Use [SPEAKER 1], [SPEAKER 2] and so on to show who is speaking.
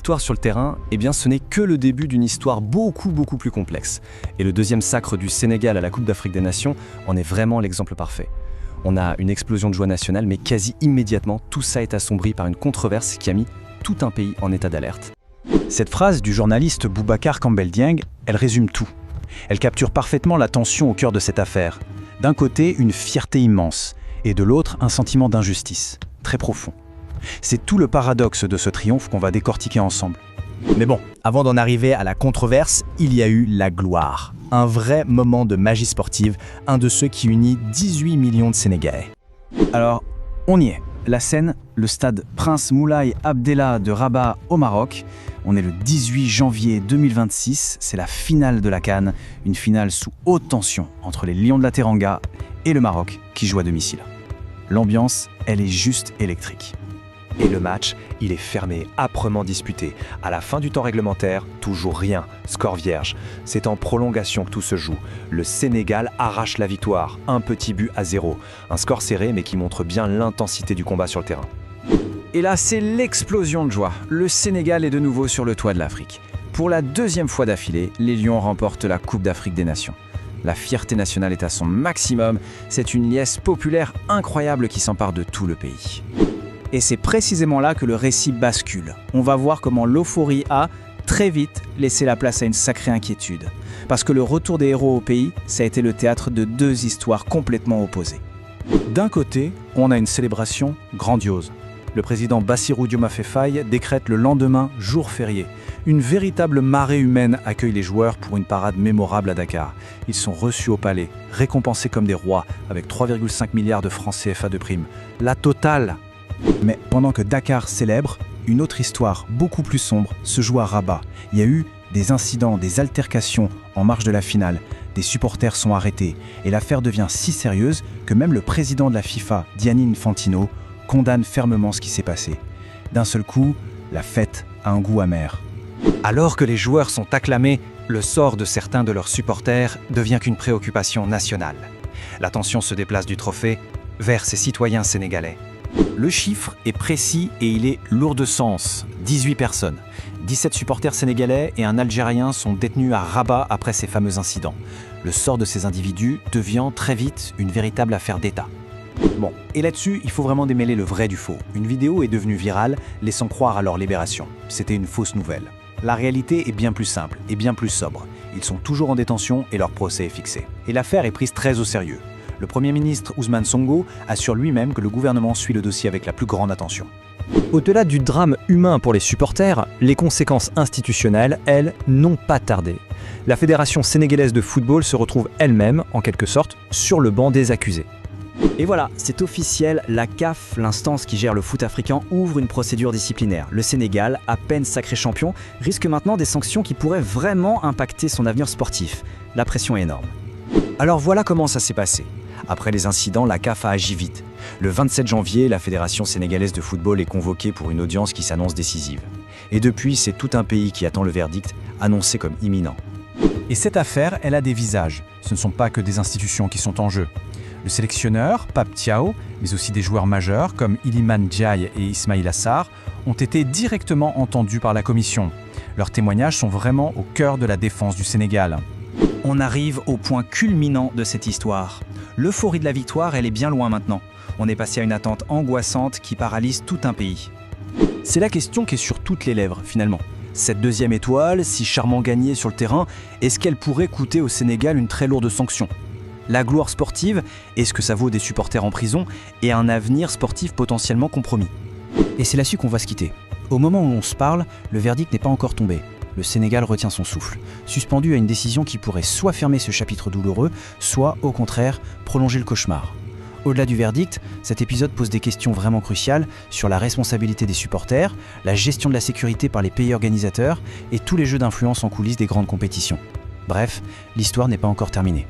[SPEAKER 1] victoire sur le terrain, eh bien ce n'est que le début d'une histoire beaucoup plus complexe. Et le deuxième sacre du Sénégal à la Coupe d'Afrique des Nations en est vraiment l'exemple parfait. On a une explosion de joie nationale, mais quasi immédiatement, tout ça est assombri par une controverse qui a mis tout un pays en état d'alerte.
[SPEAKER 2] Cette phrase du journaliste Boubacar Campbell Dieng, elle résume tout. Elle capture parfaitement la tension au cœur de cette affaire. D'un côté, une fierté immense, et de l'autre, un sentiment d'injustice, très profond. C'est tout le paradoxe de ce triomphe qu'on va décortiquer ensemble.
[SPEAKER 3] Mais bon, avant d'en arriver à la controverse, il y a eu la gloire. Un vrai moment de magie sportive, un de ceux qui unit 18 millions de Sénégalais.
[SPEAKER 2] Alors, on y est. La scène, le stade Prince Moulay Abdellah de Rabat au Maroc. On est le 18 janvier 2026, c'est la finale de la CAN, une finale sous haute tension entre les Lions de la Teranga et le Maroc qui joue à domicile. L'ambiance, elle est juste électrique.
[SPEAKER 4] Et le match, il est fermé, âprement disputé. À la fin du temps réglementaire, toujours rien, score vierge. C'est en prolongation que tout se joue. Le Sénégal arrache la victoire, un petit but à 0. Un score serré mais qui montre bien l'intensité du combat sur le terrain.
[SPEAKER 2] Et là, c'est l'explosion de joie. Le Sénégal est de nouveau sur le toit de l'Afrique. Pour la deuxième fois d'affilée, les Lions remportent la Coupe d'Afrique des Nations. La fierté nationale est à son maximum. C'est une liesse populaire incroyable qui s'empare de tout le pays. Et c'est précisément là que le récit bascule. On va voir comment l'euphorie a, très vite, laissé la place à une sacrée inquiétude. Parce que le retour des héros au pays, ça a été le théâtre de deux histoires complètement opposées. D'un côté, on a une célébration grandiose. Le président Bassirou Diomaye Faye décrète le lendemain jour férié. Une véritable marée humaine accueille les joueurs pour une parade mémorable à Dakar. Ils sont reçus au palais, récompensés comme des rois, avec 3,5 milliards de francs CFA de primes. La totale! Mais pendant que Dakar célèbre, une autre histoire beaucoup plus sombre se joue à Rabat. Il y a eu des incidents, des altercations en marge de la finale. Des supporters sont arrêtés et l'affaire devient si sérieuse que même le président de la FIFA, Gianni Infantino, condamne fermement ce qui s'est passé. D'un seul coup, la fête a un goût amer.
[SPEAKER 4] Alors que les joueurs sont acclamés, le sort de certains de leurs supporters devient qu'une préoccupation nationale. L'attention se déplace du trophée vers ces citoyens sénégalais.
[SPEAKER 2] Le chiffre est précis et il est lourd de sens. 18 personnes, 17 supporters sénégalais et un Algérien sont détenus à Rabat après ces fameux incidents. Le sort de ces individus devient très vite une véritable affaire d'État. Bon, et là-dessus, il faut vraiment démêler le vrai du faux. Une vidéo est devenue virale, laissant croire à leur libération. C'était une fausse nouvelle. La réalité est bien plus simple et bien plus sobre. Ils sont toujours en détention et leur procès est fixé. Et l'affaire est prise très au sérieux. Le Premier ministre Ousmane Sonko assure lui-même que le gouvernement suit le dossier avec la plus grande attention.
[SPEAKER 3] Au-delà du drame humain pour les supporters, les conséquences institutionnelles, elles, n'ont pas tardé. La Fédération sénégalaise de football se retrouve elle-même, en quelque sorte, sur le banc des accusés.
[SPEAKER 5] Et voilà, c'est officiel, la CAF, l'instance qui gère le foot africain, ouvre une procédure disciplinaire. Le Sénégal, à peine sacré champion, risque maintenant des sanctions qui pourraient vraiment impacter son avenir sportif. La pression est énorme.
[SPEAKER 3] Alors voilà comment ça s'est passé. Après les incidents, la CAF a agi vite. Le 27 janvier, la Fédération sénégalaise de football est convoquée pour une audience qui s'annonce décisive. Et depuis, c'est tout un pays qui attend le verdict, annoncé comme imminent.
[SPEAKER 2] Et cette affaire, elle a des visages. Ce ne sont pas que des institutions qui sont en jeu. Le sélectionneur, Pape Thiaw, mais aussi des joueurs majeurs comme Iliman Ndiaye et Ismaïla Sarr, ont été directement entendus par la commission. Leurs témoignages sont vraiment au cœur de la défense du Sénégal.
[SPEAKER 5] On arrive au point culminant de cette histoire. L'euphorie de la victoire, elle est bien loin maintenant. On est passé à une attente angoissante qui paralyse tout un pays.
[SPEAKER 3] C'est la question qui est sur toutes les lèvres, finalement. Cette deuxième étoile, si charmant gagnée sur le terrain, est-ce qu'elle pourrait coûter au Sénégal une très lourde sanction ? La gloire sportive, est-ce que ça vaut des supporters en prison et un avenir sportif potentiellement compromis ?
[SPEAKER 2] Et c'est là-dessus qu'on va se quitter. Au moment où on se parle, le verdict n'est pas encore tombé. Le Sénégal retient son souffle, suspendu à une décision qui pourrait soit fermer ce chapitre douloureux, soit, au contraire, prolonger le cauchemar. Au-delà du verdict, cet épisode pose des questions vraiment cruciales sur la responsabilité des supporters, la gestion de la sécurité par les pays organisateurs et tous les jeux d'influence en coulisses des grandes compétitions. Bref, l'histoire n'est pas encore terminée.